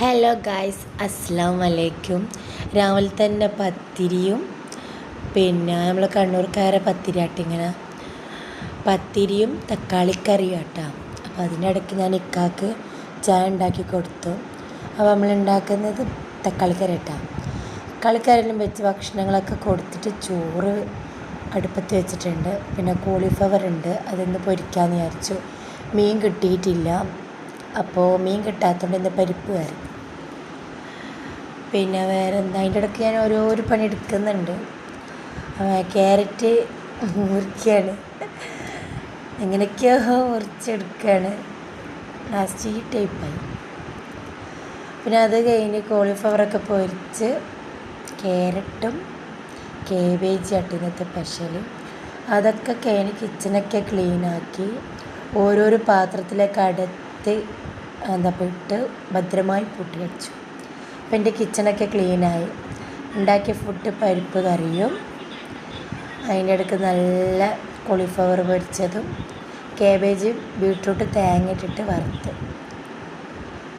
Hello guys, അസ്സലാമു അലൈക്കും. രാവിലെ തന്നെ പത്തിരിയും നമ്മൾ കണ്ണൂർക്കാരെ പത്തിരിയാട്ടിങ്ങനെ പത്തിരിയും തക്കാളിക്കറിയും ആട്ടാ. അപ്പോൾ അതിനിടയ്ക്ക് ഞാൻ ഇക്കാക്ക് ചായ ഉണ്ടാക്കി കൊടുത്തു. അപ്പോൾ നമ്മൾ ഉണ്ടാക്കുന്നത് തക്കാളിക്കറി ആട്ടാ. തക്കാളിക്കറിയെല്ലാം വെച്ച് ഭക്ഷണങ്ങളൊക്കെ കൊടുത്തിട്ട് ചോറ് അടുപ്പത്ത് വെച്ചിട്ടുണ്ട്. പിന്നെ കോളിഫ്ലവർ ഉണ്ട്, അതൊന്ന് പൊരിക്കാമെന്ന് വിചാരിച്ചു. മീൻ കിട്ടിയിട്ടില്ല, അപ്പോൾ മീൻ കിട്ടാത്തതുകൊണ്ട് ഇന്ന് പരിപ്പ് കറി. പിന്നെ വേറെ എന്താ, അതിൻ്റെ ഇടയ്ക്ക് ഞാൻ ഓരോരോ പണി എടുക്കുന്നുണ്ട്. ക്യാരറ്റ് മുറിക്കുകയാണ്, എങ്ങനെയൊക്കെയോ മുറിച്ചെടുക്കുകയാണ്. ലാസ്റ്റ് ഈ ടൈപ്പായി. പിന്നെ അത് കഴിഞ്ഞ് കോളിഫ്ലവറൊക്കെ പൊരിച്ച് ക്യാരറ്റും കേബേജ് ആട്ടി ഇന്നത്തെ സ്പെഷ്യൽ. അതൊക്കെ കഴിഞ്ഞ് കിച്ചണൊക്കെ ക്ലീനാക്കി ഓരോരോ പാത്രത്തിലേക്ക് അടുത്ത് ഇട്ട് ഭദ്രമായി പൂട്ടി വെച്ചു. അപ്പം എൻ്റെ കിച്ചണൊക്കെ ക്ലീനായി. ഉണ്ടാക്കിയ ഫുഡ് പരിപ്പ് കറിയും അതിൻ്റെ ഇടയ്ക്ക് നല്ല കോളിഫ്ലവർ പൊരിച്ചതും കേബേജ് ബീട്രൂട്ട് തേങ്ങ ഇട്ടിട്ട് വറുത്ത്